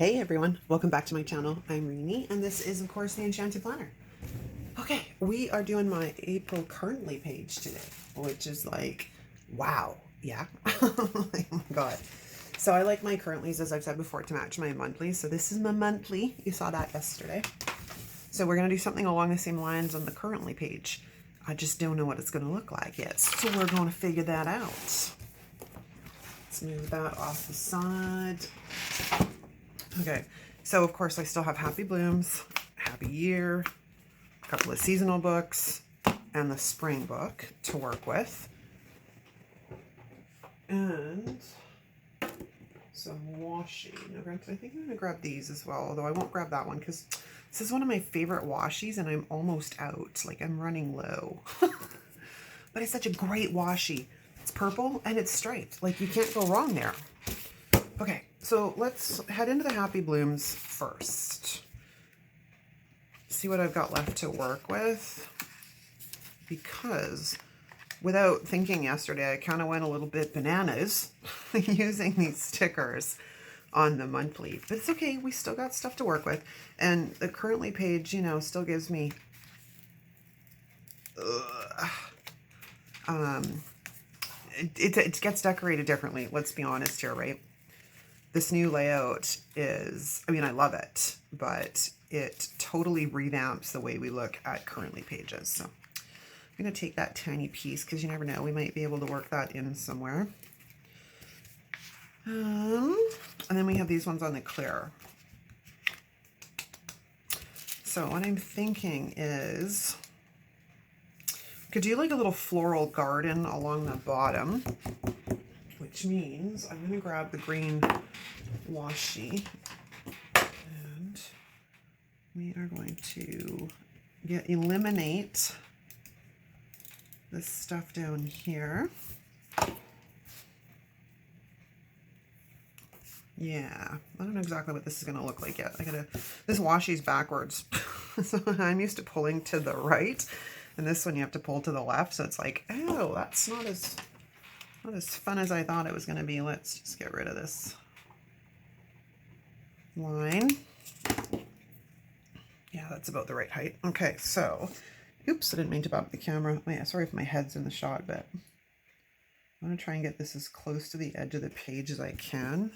Hey everyone, welcome back to my channel. I'm Reenie and this is of course the Enchanted Planner. Okay, we are doing my April currently page today, which is like, wow, yeah. Oh my god. So I like my currentlies, as I've said before, to match my monthlies. So this is my monthly. You saw that yesterday. So we're going to do something along the same lines on the currently page. I just don't know what it's going to look like yet. So we're going to figure that out. Let's move that off the side. Okay, so of course I still have Happy Blooms, Happy Year, a couple of seasonal books, and the spring book to work with. And some washi. Now, granted, I think I'm going to grab these as well, although I won't grab that one because this is one of my favorite washis and I'm almost out. Like, I'm running low. But it's such a great washi. It's purple and it's striped. Like, you can't go wrong there. Okay, so let's head into the Happy Blooms first. See what I've got left to work with. Because without thinking yesterday, I kind of went a little bit bananas using these stickers on the monthly. But it's okay, we still got stuff to work with. And the currently page, you know, still gives me... It gets decorated differently, let's be honest here, right? This new layout is, I mean, I love it, but it totally revamps the way we look at currently pages. So I'm going to take that tiny piece because you never know, we might be able to work that in somewhere. And then we have these ones on the clear. So what I'm thinking is, could do like a little floral garden along the bottom, which means I'm going to grab the green washi and we are going to eliminate this stuff down here. Yeah, I don't know exactly what this is going to look like yet. This washi's backwards. So I'm used to pulling to the right, and this one you have to pull to the left. So it's like, oh, that's not as fun as I thought it was going to be. Let's just get rid of this line. Yeah, that's about the right height. Okay, so, oops, I didn't mean to bump the camera. Oh, yeah, sorry if my head's in the shot, but I'm going to try and get this as close to the edge of the page as I can.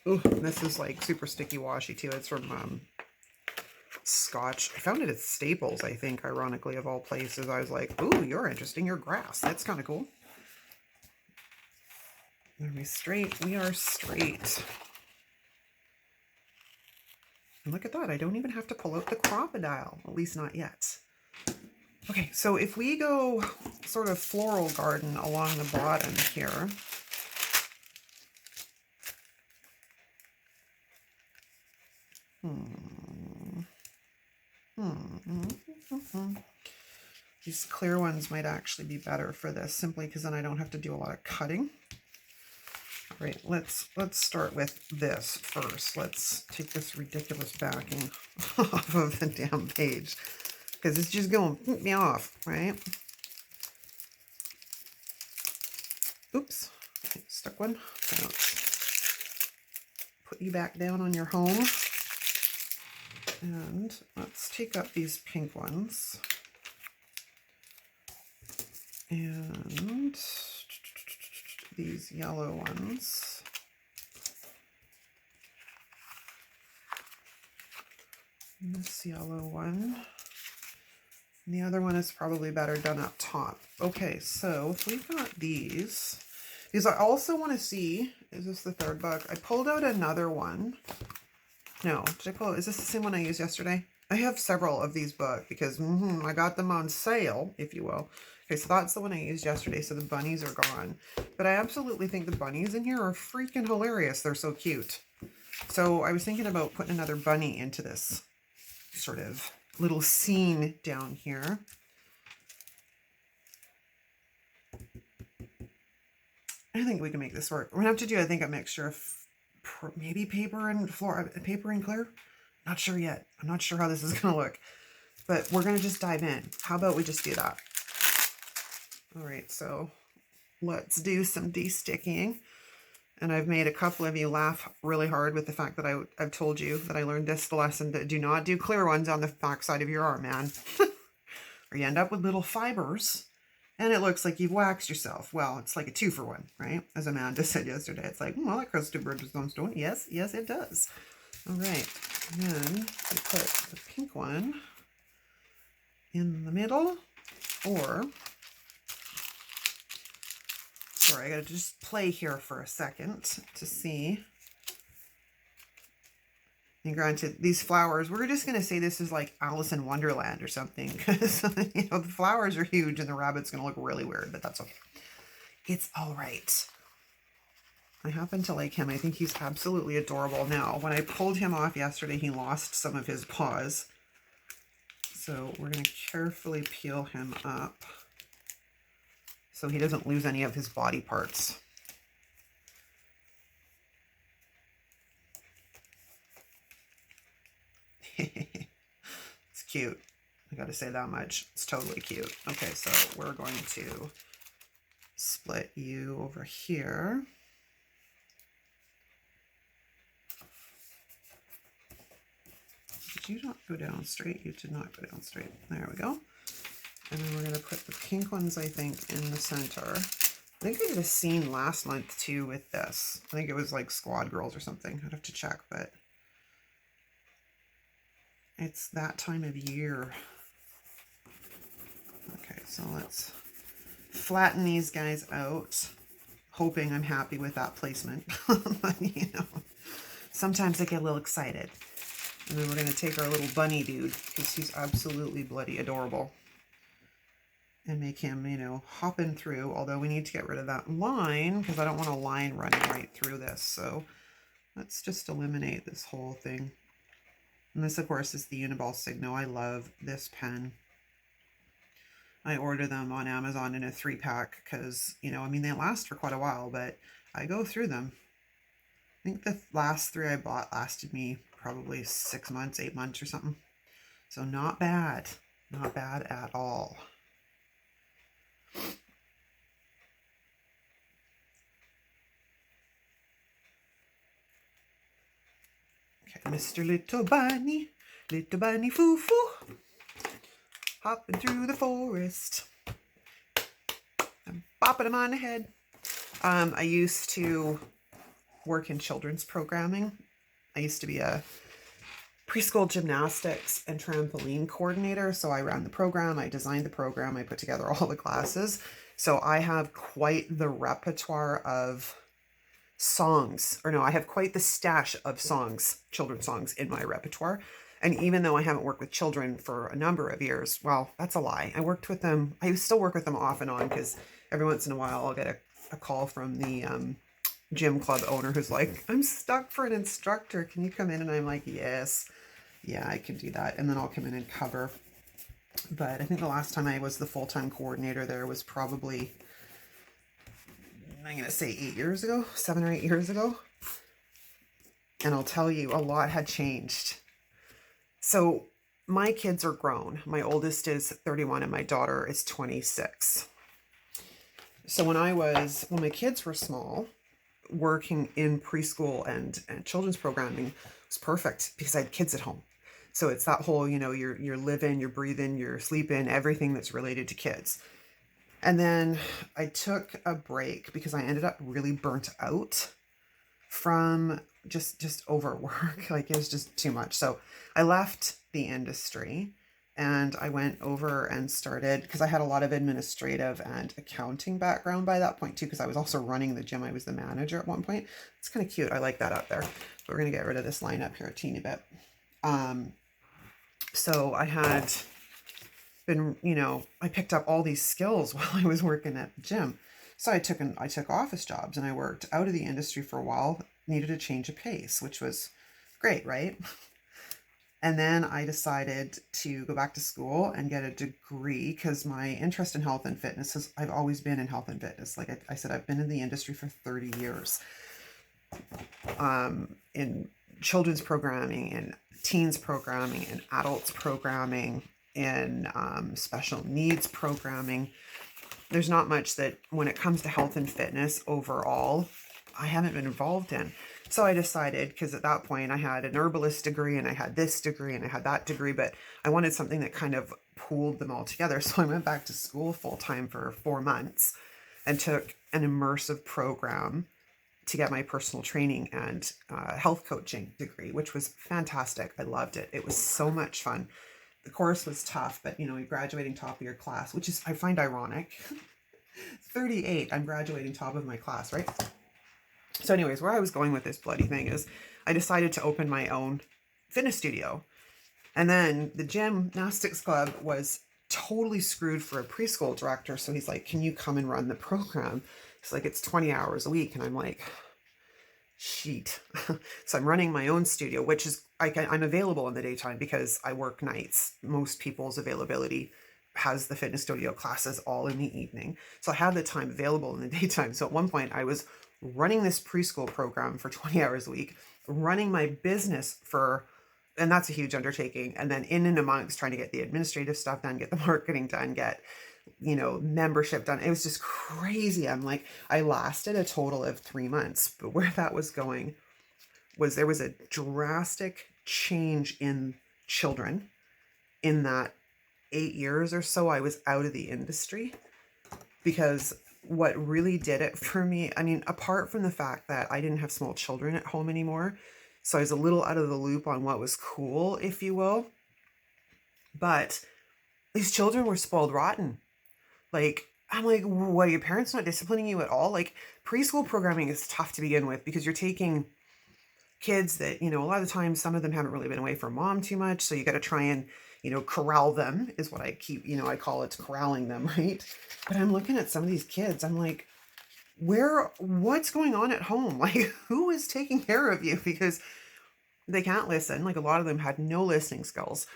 Oh, this is like super sticky washi too. It's from Scotch. I found it at Staples, I think, ironically, of all places. I was like, ooh, you're interesting. You're grass. That's kind of cool. Are we straight? We are straight. And look at that. I don't even have to pull out the crocodile, at least not yet. Okay, so if we go sort of floral garden along the bottom here, these clear ones might actually be better for this, simply because then I don't have to do a lot of cutting. All right, let's start with this first. Let's take this ridiculous backing off of the damn page, because it's just going to put me off, right? Oops, stuck one. So put you back down on your home. And let's take up these pink ones. And these yellow ones. And this yellow one. And the other one is probably better done up top. Okay, so if we've got these I also want to see, is this the third book? I pulled out another one. No, did I pull out? Is this the same one I used yesterday? I have several of these books because I got them on sale, if you will. Okay, so that's the one I used yesterday, so the bunnies are gone. But I absolutely think the bunnies in here are freaking hilarious. They're so cute. So I was thinking about putting another bunny into this sort of little scene down here. I think we can make this work. We're gonna have to do, I think, a mixture of maybe paper and clear. Not sure yet. I'm not sure how this is gonna look, but we're gonna just dive in. How about we just do that? All right, so let's do some de-sticking. And I've made a couple of you laugh really hard with the fact that I've told you that I learned this lesson, that do not do clear ones on the back side of your arm, man. Or you end up with little fibers and it looks like you've waxed yourself. Well, it's like a 2-for-1, right? As Amanda said yesterday, it's like, well, that costs 2 birds with 1 stone. Yes, yes, it does. All right, and then we put the pink one in the middle, or sorry, I gotta just play here for a second to see. And granted, these flowers, we're just gonna say this is like Alice in Wonderland or something, because you know the flowers are huge and the rabbit's gonna look really weird, but that's okay. It's all right. I happen to like him. I think he's absolutely adorable. Now, when I pulled him off yesterday, he lost some of his paws. So we're going to carefully peel him up so he doesn't lose any of his body parts. It's cute. I got to say that much. It's totally cute. Okay, so we're going to split you over here. Did you not go down straight? You did not go down straight. There we go. And then we're going to put the pink ones, I think, in the center. I think I did a scene last month, too, with this. I think it was like Squad Girls or something. I'd have to check, but it's that time of year. Okay, so let's flatten these guys out, hoping I'm happy with that placement. But, you know, sometimes I get a little excited. And then we're going to take our little bunny dude, because he's absolutely bloody adorable, and make him, you know, hopping through, although we need to get rid of that line, because I don't want a line running right through this. So let's just eliminate this whole thing. And this, of course, is the Uniball Signo. I love this pen. I order them on Amazon in a 3-pack because, you know, I mean, they last for quite a while, but I go through them. I think the last 3 I bought lasted me probably 6 months, 8 months or something. So not bad. Not bad at all. Okay, Mr. Little Bunny foo-foo, hopping through the forest. I'm bopping him on the head. I used to work in children's programming. I used to be a preschool gymnastics and trampoline coordinator. So I ran the program, I designed the program, I put together all the classes. So I have quite the repertoire of songs, or no, I have quite the stash of songs, children's songs in my repertoire. And even though I haven't worked with children for a number of years, well, that's a lie. I worked with them. I still work with them off and on, because every once in a while I'll get a call from the gym club owner who's like, I'm stuck for an instructor. Can you come in? And I'm like, yes, yeah, I can do that. And then I'll come in and cover. But I think the last time I was the full-time coordinator there was probably, I'm going to say 8 years ago, 7 or 8 years ago. And I'll tell you, a lot had changed. So my kids are grown. My oldest is 31 and my daughter is 26. So when my kids were small, working in preschool and children's programming was perfect, because I had kids at home. So it's that whole, you know, you're living, you're breathing, you're sleeping, everything that's related to kids. And then I took a break because I ended up really burnt out from just overwork. Like, it was just too much. So I left the industry and I went over and started, because I had a lot of administrative and accounting background by that point too, because I was also running the gym. I was the manager at one point. It's kind of cute. I like that up there. But we're going to get rid of this line up here a teeny bit. So I had been, you know, I picked up all these skills while I was working at the gym. So I took office jobs and I worked out of the industry for a while, needed a change of pace, which was great, right? And then I decided to go back to school and get a degree, because my interest in health and fitness I've always been in health and fitness. Like I said, I've been in the industry for 30 years, in children's programming, in teens programming, in adults programming, in special needs programming. There's not much that, when it comes to health and fitness overall, I haven't been involved in. So I decided, because at that point I had an herbalist degree and I had this degree and I had that degree, but I wanted something that kind of pooled them all together. So I went back to school full time for 4 months and took an immersive program to get my personal training and health coaching degree, which was fantastic. I loved it. It was so much fun. The course was tough, but you're graduating top of your class, which is, I find ironic. 38, I'm graduating top of my class, right? So anyways, where I was going with this bloody thing is I decided to open my own fitness studio. And then the gymnastics club was totally screwed for a preschool director. So he's like, can you come and run the program? It's like, it's 20 hours a week. And I'm like, sheet. So I'm running my own studio, which is, I'm available in the daytime because I work nights. Most people's availability has the fitness studio classes all in the evening. So I have the time available in the daytime. So at one point I was running this preschool program for 20 hours a week, running my business and that's a huge undertaking. And then in and amongst trying to get the administrative stuff done, get the marketing done, get, membership done. It was just crazy. I'm like, I lasted a total of 3 months, but where that was going was there was a drastic change in children in that 8 years or so I was out of the industry, because what really did it for me, I mean, apart from the fact that I didn't have small children at home anymore, so I was a little out of the loop on what was cool, if you will, but these children were spoiled rotten. Like, I'm like, what, your parents not disciplining you at all? Like, preschool programming is tough to begin with because you're taking kids that, a lot of the times, some of them haven't really been away from mom too much. So you got to try and, corral them is what I keep, I call it corralling them, right? But I'm looking at some of these kids. I'm like, what's going on at home? Like, who is taking care of you? Because they can't listen. Like, a lot of them had no listening skills.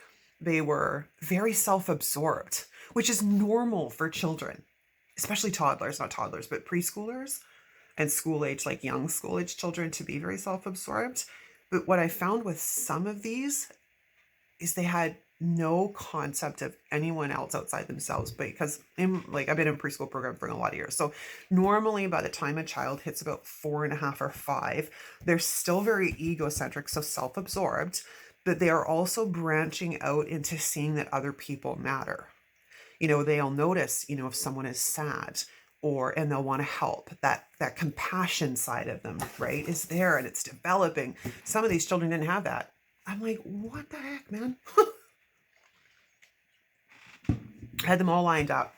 They were very self-absorbed, which is normal for children, especially toddlers, not toddlers, but preschoolers and school age, like young school age children, to be very self-absorbed. But what I found with some of these is they had no concept of anyone else outside themselves, because I've been in preschool program for a lot of years. So normally by the time a child hits about 4.5 or 5, they're still very egocentric, so self-absorbed, but they are also branching out into seeing that other people matter. They'll notice, if someone is sad, and they'll want to help. That compassion side of them, right, is there, and it's developing. Some of these children didn't have that. I'm like, what the heck, man? I had them all lined up.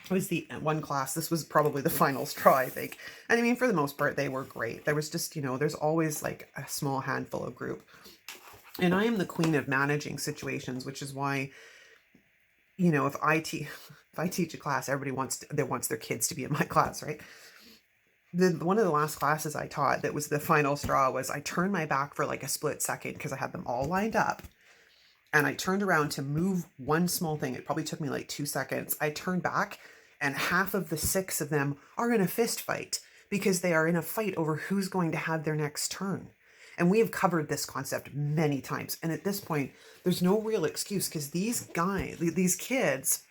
It was the one class. This was probably the final straw, I think. And I mean, for the most part, they were great. There was just, there's always like a small handful of group. And I am the queen of managing situations, which is why, if I teach a class, everybody wants their kids to be in my class, right? One of the last classes I taught that was the final straw was I turned my back for like a split second because I had them all lined up. And I turned around to move one small thing. It probably took me like 2 seconds. I turned back and half of the 6 of them are in a fist fight because they are in a fight over who's going to have their next turn. And we have covered this concept many times. And at this point, there's no real excuse because these kids,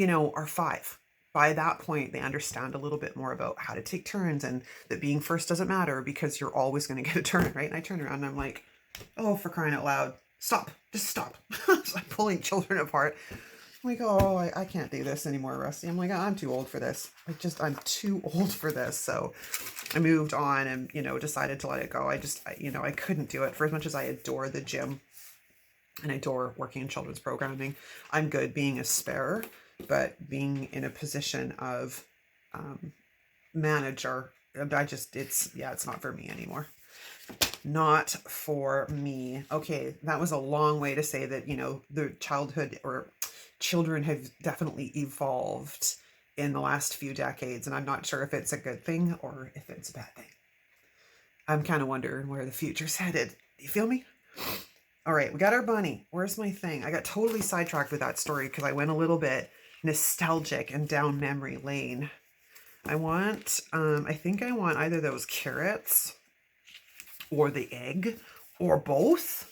are 5. By that point, they understand a little bit more about how to take turns and that being first doesn't matter because you're always going to get a turn, right? And I turn around and I'm like, oh, for crying out loud, stop, just stop. So I'm pulling children apart. I'm like, oh, I can't do this anymore, Rusty. I'm like, I'm too old for this. I'm too old for this. So I moved on and, decided to let it go. I couldn't do it. For as much as I adore the gym and I adore working in children's programming, I'm good being a spare, but being in a position of manager, it's not for me anymore. Not for me. Okay, that was a long way to say that, the childhood or children have definitely evolved in the last few decades, and I'm not sure if it's a good thing or if it's a bad thing. I'm kind of wondering where the future's headed. Do you feel me? All right, we got our bunny. Where's my thing? I got totally sidetracked with that story because I went a little bit nostalgic and down memory lane. I think I want either those carrots or the egg or both.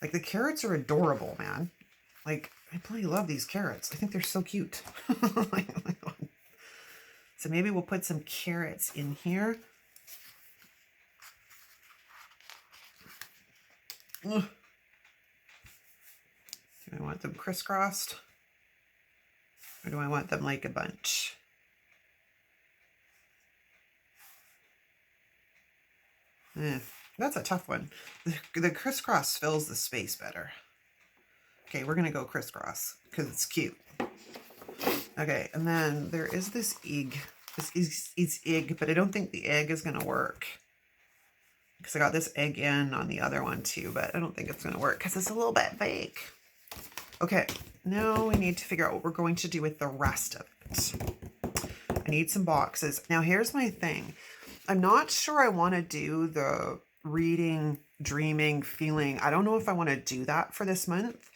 Like, the carrots are adorable, man. Like, I bloody love these carrots. I think they're so cute. Oh my God. So maybe we'll put some carrots in here. Ugh. Do I want them crisscrossed? Or do I want them like a bunch? That's a tough one. The crisscross fills the space better. Okay, we're gonna go crisscross because it's cute. Okay, and then there is this egg. This is egg, but I don't think the egg is gonna work because I got this egg in on the other one too, but I don't think it's gonna work because it's a little bit big. Okay, now we need to figure out what we're going to do with the rest of it. I need some boxes. Now here's my thing. I'm not sure I want to do the reading, dreaming, feeling. I don't know if I want to do that for this month.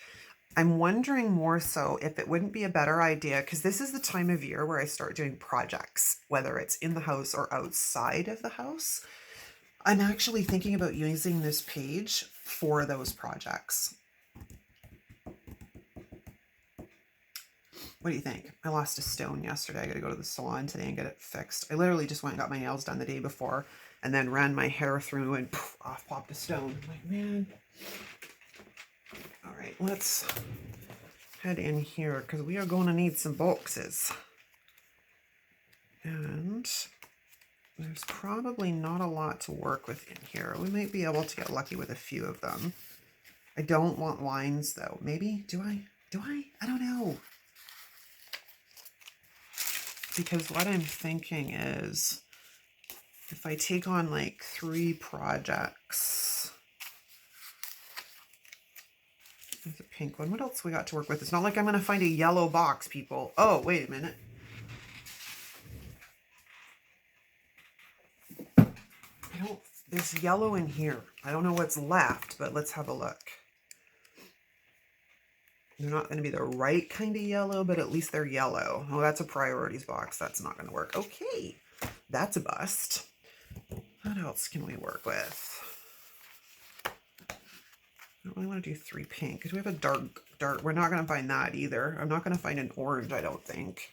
I'm wondering more so if it wouldn't be a better idea, because this is the time of year where I start doing projects, whether it's in the house or outside of the house. I'm actually thinking about using this page for those projects. What do you think? I lost a stone yesterday. I got to go to the salon today and get it fixed. I literally just went and got my nails done the day before and then ran my hair through and poof, off popped a stone. I'm like, man. All right, let's head in here because we are going to need some boxes. And there's probably not a lot to work with in here. We might be able to get lucky with a few of them. I don't want lines though. Maybe, do I? I don't know. Because what I'm thinking is if I take on like 3 projects, there's a pink one. What else we got to work with? It's not like I'm going to find a yellow box, people. Oh, wait a minute. There's yellow in here. I don't know what's left, but let's have a look. They're not going to be the right kind of yellow, but at least they're yellow. Oh, that's a priorities box. That's not going to work. Okay, that's a bust. What else can we work with? I don't really want to do 3 pink because we have a dark. We're not going to find that either. I'm not going to find an orange, I don't think.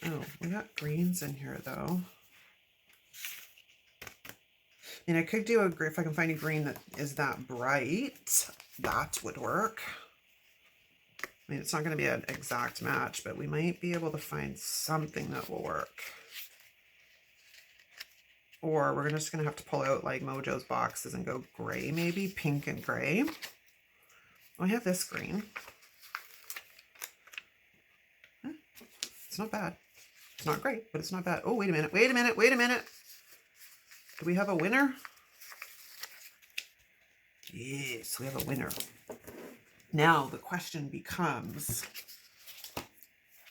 Oh, we got greens in here though. And I could do if I can find a green that is that bright, that would work. I mean, it's not going to be an exact match, but we might be able to find something that will work. Or we're just going to have to pull out like Mojo's boxes and go gray, maybe pink and gray. I have this green. It's not bad. It's not great, but it's not bad. Oh, wait a minute. Do we have a winner? Yes, we have a winner. Now the question becomes,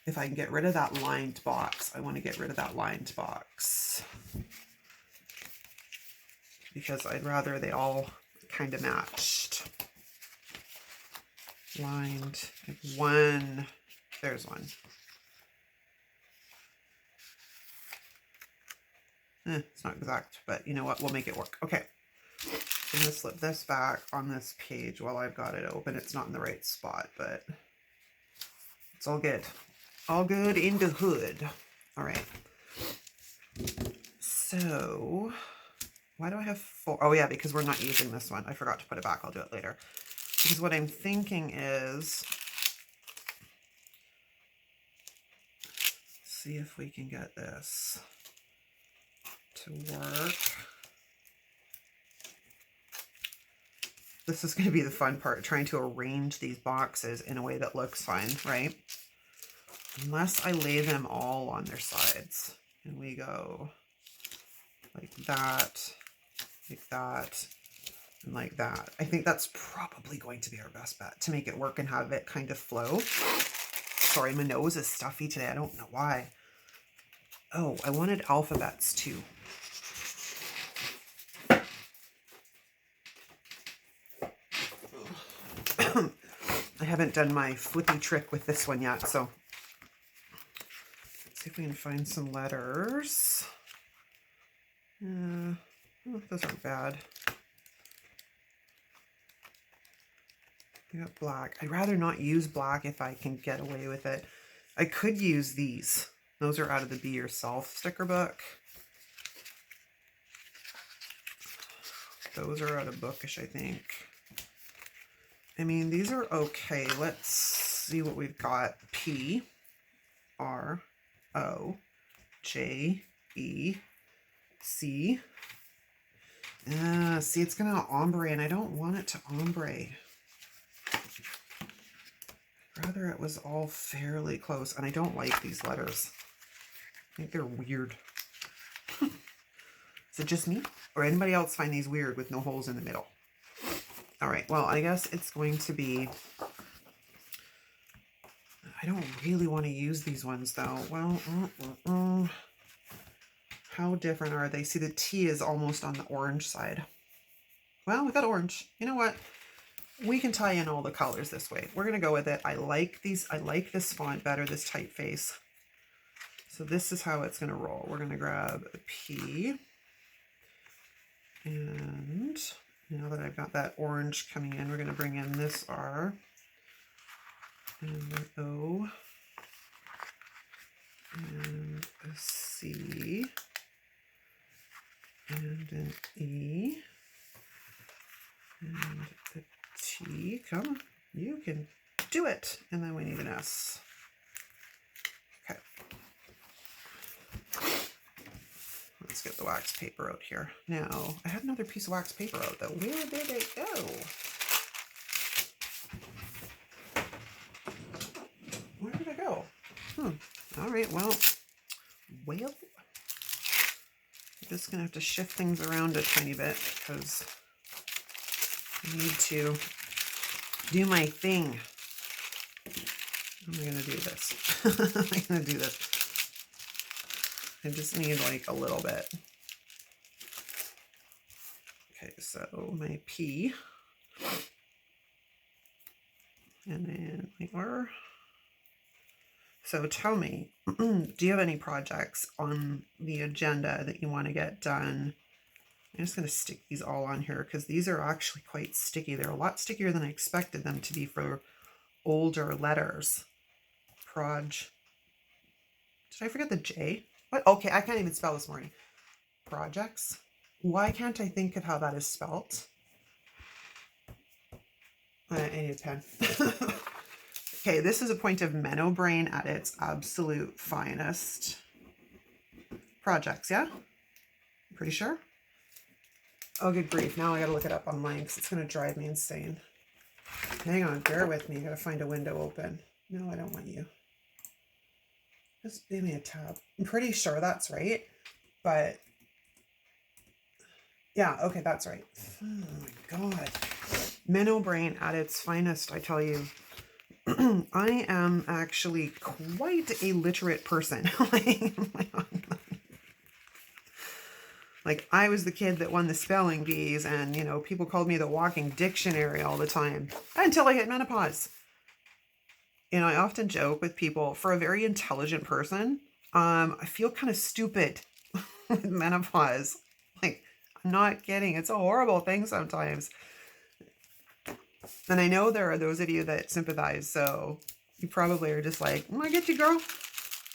if I can get rid of that lined box, I want to get rid of that lined box. Because I'd rather they all kind of matched. Lined, like one, there's one. It's not exact, but you know what? We'll make it work. Okay. I'm going to slip this back on this page while I've got it open. It's not in the right spot, but it's all good. All good in the hood. All right. So, why do I have 4? Oh, yeah, because we're not using this one. I forgot to put it back. I'll do it later. Because what I'm thinking is, see if we can get this to work. This is going to be the fun part, trying to arrange these boxes in a way that looks fine, right? Unless I lay them all on their sides. And we go like that, and like that. I think that's probably going to be our best bet to make it work and have it kind of flow. Sorry, my nose is stuffy today. I don't know why. Oh, I wanted alphabets too. I haven't done my flippy trick with this one yet, so let's see if we can find some letters. Oh, those aren't bad. I got black. I'd rather not use black if I can get away with it. I could use these. Those are out of the Be Yourself sticker book. Those are out of Bookish, I think. I mean, these are okay. Let's see what we've got. P, R, O, J, E, C. See, it's going to ombre, and I don't want it to ombre. I'd rather it was all fairly close, and I don't like these letters. I think they're weird. Is it just me? Or anybody else find these weird with no holes in the middle? All right, well, I guess it's going to be... I don't really want to use these ones, though. Well, how different are they? See, the T is almost on the orange side. Well, we got orange. You know what? We can tie in all the colors this way. We're going to go with it. I like these. I like this font better, this typeface. So this is how it's going to roll. We're going to grab a P. And now that I've got that orange coming in, we're going to bring in this R. And an O. And a C. And an E. And a T. Come on. You can do it. And then we need an S. Okay. Let's get the wax paper out here. Now, I had another piece of wax paper out though. Where did it go? Where did it go? All right, well, I'm just gonna have to shift things around a tiny bit because I need to do my thing. How am I gonna do this? How am I gonna do this? I just need like a little bit. Okay, so my P. And then my R. So tell me, do you have any projects on the agenda that you want to get done? I'm just going to stick these all on here because these are actually quite sticky. They're a lot stickier than I expected them to be for older letters. Did I forget the J? What? Okay, I can't even spell this morning. Projects. Why can't I think of how that is spelt? I need a pen. Okay, this is a point of Menno brain at its absolute finest. Projects, yeah? Pretty sure? Oh, good grief. Now I gotta look it up online because it's gonna drive me insane. Hang on, bear with me. I gotta find a window open. No, I don't want you. Just give me a tab. I'm pretty sure that's right, but yeah, okay, that's right. Oh my God. Menno brain at its finest, I tell you. I am actually quite a literate person. Like, I was the kid that won the spelling bees and, you know, people called me the walking dictionary all the time until I hit menopause. You know, I often joke with people, for a very intelligent person, I feel kind of stupid with menopause. Like, I'm not kidding. It's a horrible thing sometimes. And I know there are those of you that sympathize, so you probably are just like, I get you, girl.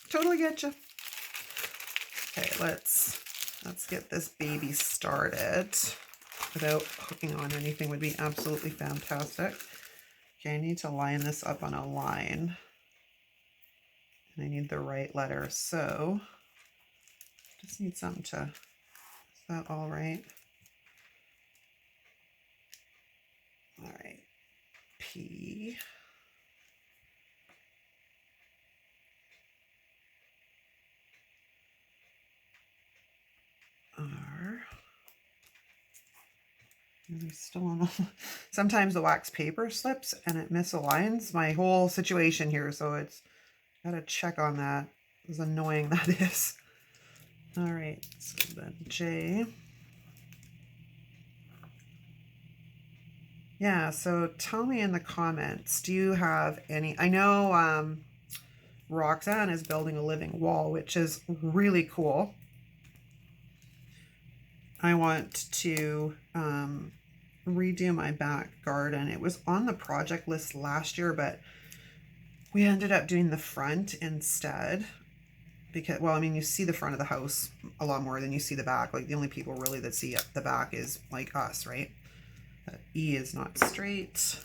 Totally get you. Okay, let's get this baby started. Without hooking on anything would be absolutely fantastic. Okay, I need to line this up on a line. And I need the right letter, so just need something to, is that all right? All right, P. R. And I still on. Sometimes the wax paper slips and it misaligns my whole situation here, so it's gotta check on that. As annoying that is. All right, so then J. Yeah, so tell me in the comments, do you have any, I know Roxanne is building a living wall, which is really cool. I want to redo my back garden. It was on the project list last year, but we ended up doing the front instead because, well, I mean, you see the front of the house a lot more than you see the back. Like the only people really that see the back is like us, right? E is not straight.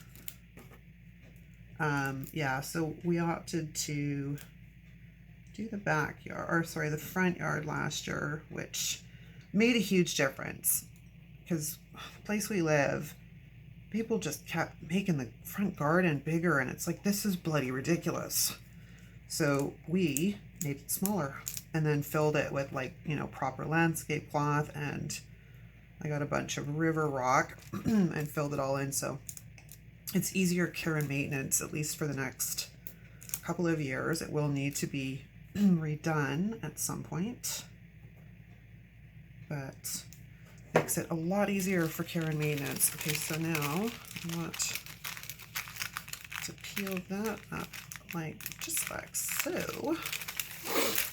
Yeah, so we opted to do the backyard, or sorry, the front yard last year, which made a huge difference because the place we live, people just kept making the front garden bigger, and it's like, this is bloody ridiculous. So we made it smaller and then filled it with, like, you know, proper landscape cloth, and I got a bunch of river rock and filled it all in. So it's easier care and maintenance, at least for the next couple of years. It will need to be redone at some point, but makes it a lot easier for care and maintenance. Okay, so now I want to peel that up like just like so,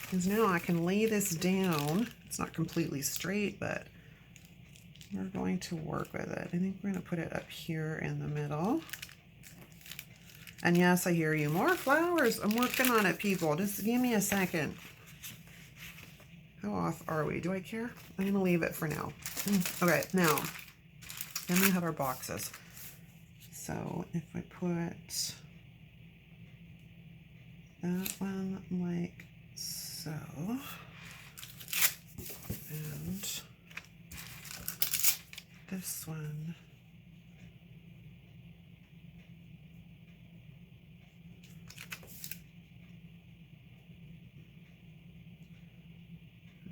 because now I can lay this down. It's not completely straight, but we're going to work with it. I think we're going to put it up here in the middle. And yes, I hear you. More flowers. I'm working on it, people. Just give me a second. How off are we? Do I care? I'm going to leave it for now. Okay, now, then we have our boxes. So if I put that one like so, and this one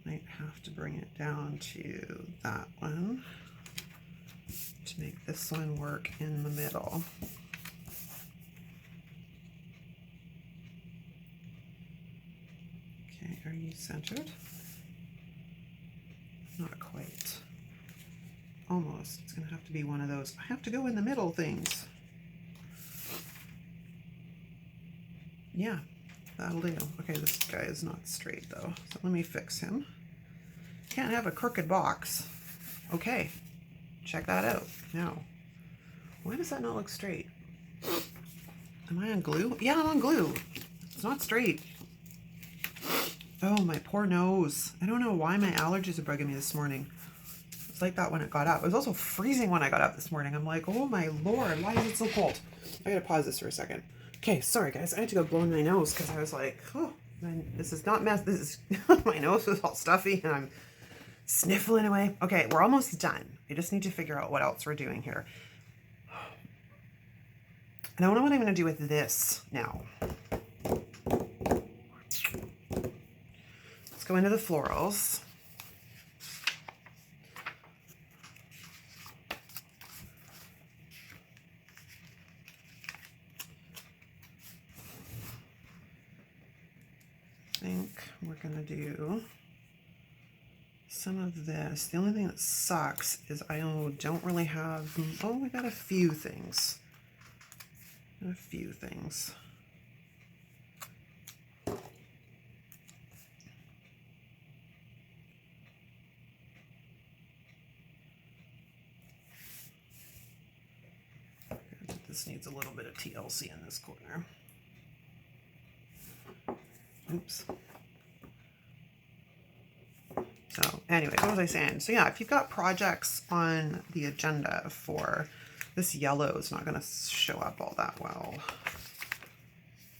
might have to bring it down to that one to make this one work in the middle. Okay, are you centered? Not quite. Almost. It's going to have to be one of those I have to go in the middle things. Yeah, that'll do. Okay, this guy is not straight though, so let me fix him. Can't have a crooked box. Okay, check that out. Now, why does that not look straight? Am I on glue? Yeah, I'm on glue. It's not straight. Oh, my poor nose. I don't know why my allergies are bugging me this morning. It's like that when it got up. It was also freezing when I got up this morning. I'm like, oh my Lord, why is it so cold? I gotta pause this for a second. Okay, sorry guys. I had to go blow my nose because I was like, oh, this is not mess. This is, my nose was all stuffy and I'm sniffling away. Okay, we're almost done. I just need to figure out what else we're doing here. And I don't know what I'm going to do with this now. Let's go into the florals. I think we're going to do some of this. The only thing that sucks is I don't really have, oh, we got a few things. A few things. This needs a little bit of TLC in this corner. Oops. So anyway, what was I saying? So yeah, if you've got projects on the agenda for this yellow, is not going to show up all that well.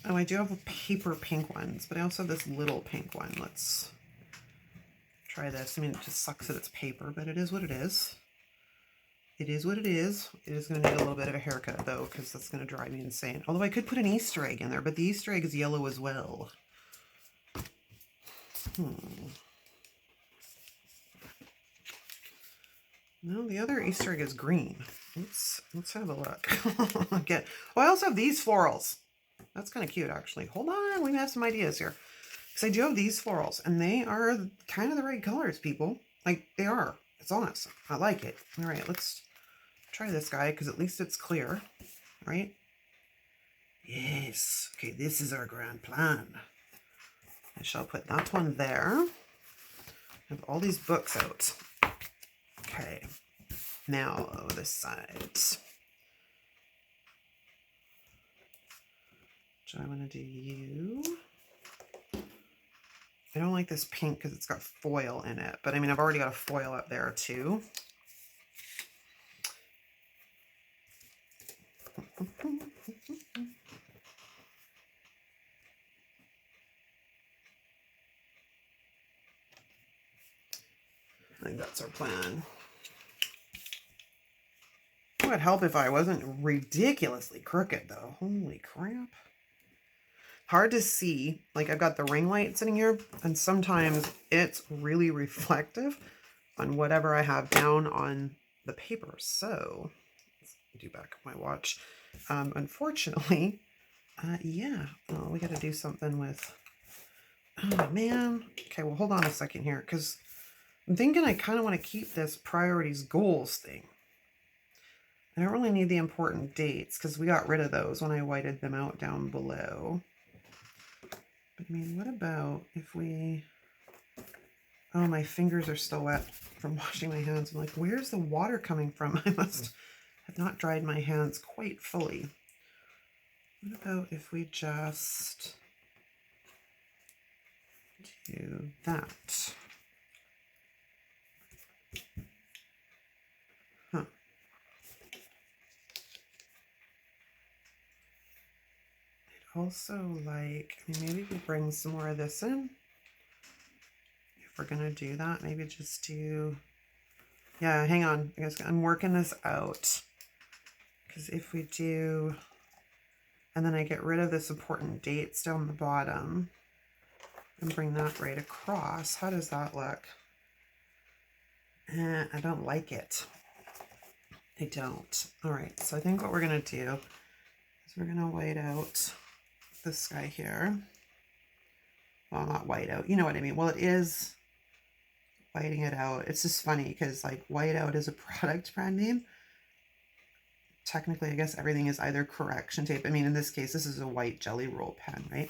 Oh, I do have a paper pink ones, but I also have this little pink one. Let's try this. I mean, it just sucks that it's paper, but it is what it is. It is what it is. It is going to need a little bit of a haircut though, because that's going to drive me insane. Although I could put an Easter egg in there, but the Easter egg is yellow as well. No, the other Easter egg is green. Let's have a look. Okay. Oh, I also have these florals. That's kind of cute, actually. Hold on, we have some ideas here. Because I do have these florals, and they are kind of the right colors, people. Like, they are. It's awesome. I like it. All right, let's try this guy, because at least it's clear, right? Yes. Okay, this is our grand plan. I shall put that one there. I have all these books out. Okay. Now this side. So I'm going to do you. I don't like this pink because it's got foil in it, but I mean, I've already got a foil up there too. I think that's our plan. It would help if I wasn't ridiculously crooked though. Holy crap. Hard to see. Like, I've got the ring light sitting here, and sometimes it's really reflective on whatever I have down on the paper. So let's do back up my watch. Unfortunately, yeah, we got to do something with, oh man. Okay, well, hold on a second here, because I'm thinking I kind of want to keep this priorities goals thing. I don't really need the important dates because we got rid of those when I whited them out down below. But I mean, what about if we, oh, my fingers are still wet from washing my hands. I'm like, where's the water coming from? I must have not dried my hands quite fully. What about if we just do that? Huh. I'd also like, maybe we bring some more of this in. If we're going to do that, maybe just do, yeah, hang on. I guess I'm working this out. Because if we do, and then I get rid of this important dates down the bottom and bring that right across, how does that look? I don't like it. I don't. All right, so I think what we're going to do is we're going to white out this guy here. Well, not white out. You know what I mean. Well, it is whiting it out. It's just funny because, like, white out is a product brand name. Technically, I guess everything is either correction tape. I mean, in this case, this is a white jelly roll pen, right?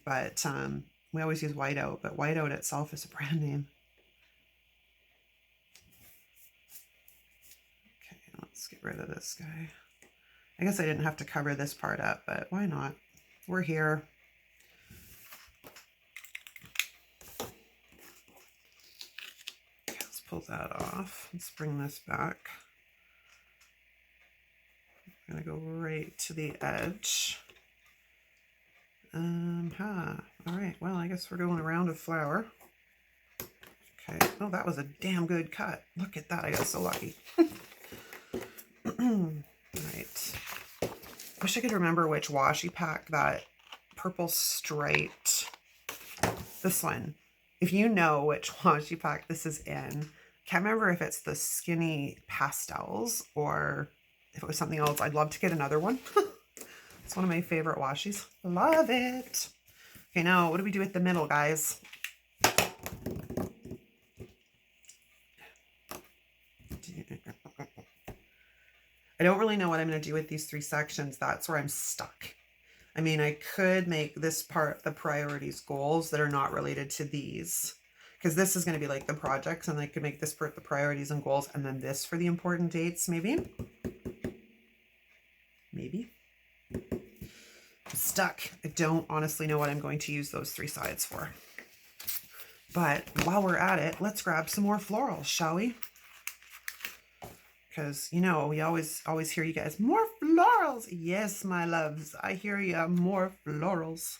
But we always use whiteout, but whiteout itself is a brand name. Okay, let's get rid of this guy. I guess I didn't have to cover this part up, but why not? We're here. Okay, let's pull that off. Let's bring this back. I'm gonna go right to the edge. All right, well, I guess we're going around a flower. Okay, oh, that was a damn good cut. Look at that, I got so lucky. Right. Wish I could remember which washi pack that purple striped, this one. If you know which washi pack this is in, can't remember if it's the skinny pastels or if it was something else. I'd love to get another one. It's one of my favorite washies. Love it. Okay, now what do we do with the middle, guys? I don't really know what I'm going to do with these three sections. That's where I'm stuck. I mean, I could make this part the priorities goals that are not related to these, because this is going to be like the projects, and I could make this part the priorities and goals, and then this for the important dates, maybe. Maybe. I'm stuck. I don't honestly know what I'm going to use those three sides for. But while we're at it, let's grab some more florals, shall we? Because, you know, we always hear you guys, more florals. Yes, my loves, I hear you, more florals.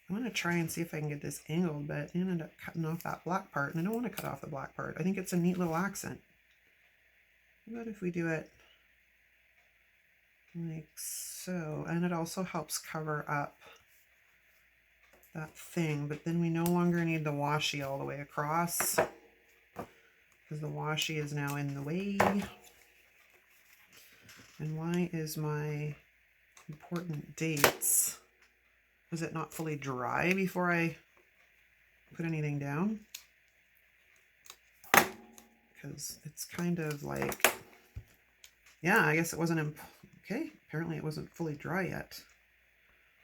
I want to try and see if I can get this angled, but I ended up cutting off that black part, and I don't want to cut off the black part. I think it's a neat little accent. What about if we do it like so? And it also helps cover up that thing, but then we no longer need the washi all the way across, because the washi is now in the way. And why is my important dates, was it not fully dry before I put anything down? Because it's kind of like, yeah, I guess it wasn't, okay, apparently it wasn't fully dry yet,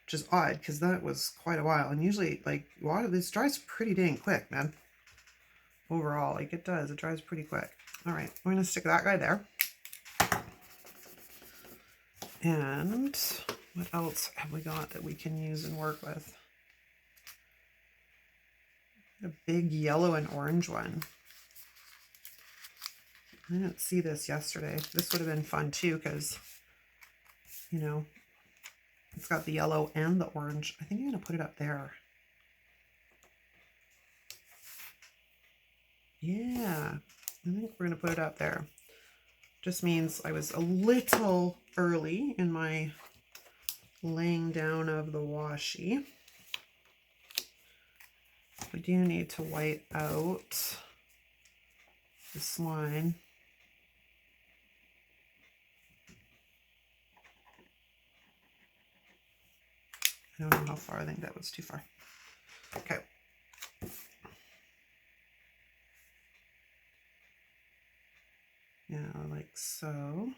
which is odd because that was quite a while. And usually, like, water, this dries pretty dang quick, man. Overall, like, it does, it dries pretty quick. All right, we're going to stick that guy there. And what else have we got that we can use and work with? A big yellow and orange one. I didn't see this yesterday. This would have been fun too because, you know, it's got the yellow and the orange. I think I'm going to put it up there. Yeah, I think we're going to put it up there. Just means I was a little early in my laying down of the washi. We do need to white out this line. I don't know how far. I think that was too far. Okay. Yeah, like so.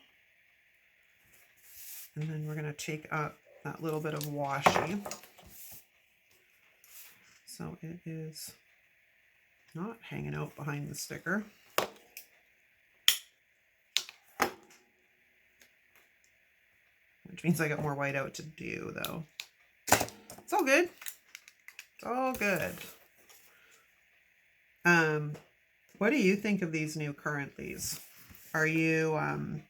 And then we're going to take up that little bit of washi. So it is not hanging out behind the sticker. Which means I got more white out to do though. It's all good. It's all good. What do you think of these new currentlies? Are you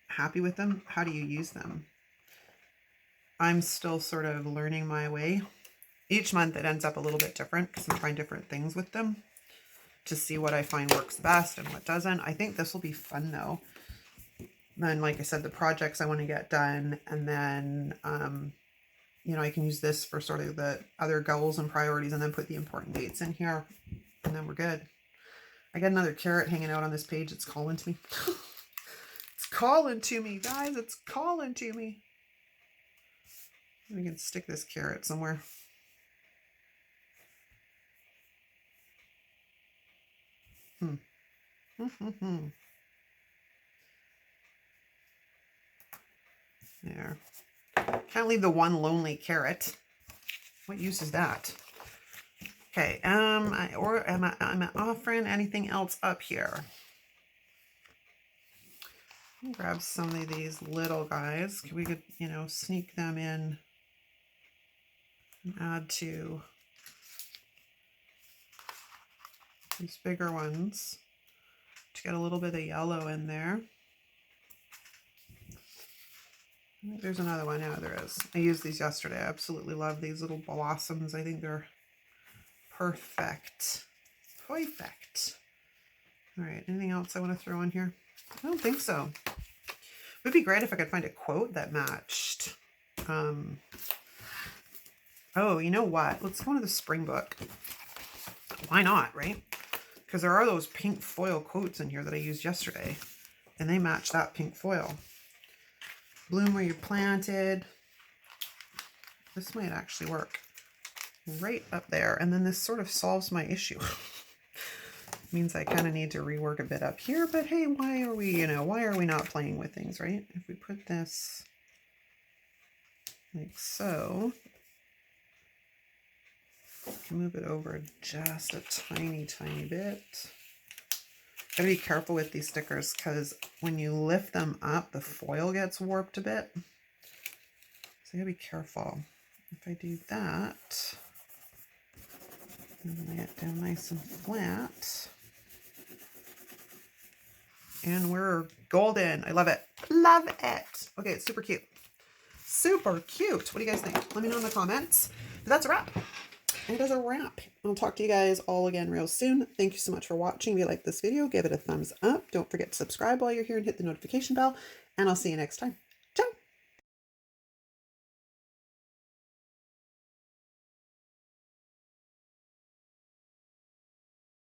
happy with them? How do you use them? I'm still sort of learning my way. Each month it ends up a little bit different because I'm trying different things with them to see what I find works best and what doesn't. I think this will be fun though. Then, like I said, the projects I want to get done, and then, you know, I can use this for sort of the other goals and priorities and then put the important dates in here, and then we're good. I got another carrot hanging out on this page. It's calling to me. It's calling to me, guys. It's calling to me. We can stick this carrot somewhere. There. Can't leave the one lonely carrot. What use is that? Okay, am I offering anything else up here? Grab some of these little guys. We could, you know, sneak them in and add to these bigger ones to get a little bit of yellow in there. I think there's another one. Yeah, there is. I used these yesterday. I absolutely love these little blossoms. I think they're perfect. Perfect. All right, anything else I want to throw in here? I don't think so. It would be great if I could find a quote that matched. Oh, you know what? Let's go into the spring book. Why not, right? Because there are those pink foil quotes in here that I used yesterday, and they match that pink foil. Bloom where you're planted. This might actually work right up there, and then this sort of solves my issue. Means I kind of need to rework a bit up here, but hey, why are we, you know, why are we not playing with things, right? If we put this like so, can move it over just a tiny, tiny bit. Gotta be careful with these stickers because when you lift them up, the foil gets warped a bit. So you gotta be careful. If I do that, and lay it down nice and flat. And we're golden. I love it. Love it. Okay, it's super cute. Super cute. What do you guys think? Let me know in the comments. But that's a wrap. It is a wrap. I'll talk to you guys all again real soon. Thank you so much for watching. If you like this video, give it a thumbs up. Don't forget to subscribe while you're here and hit the notification bell. And I'll see you next time.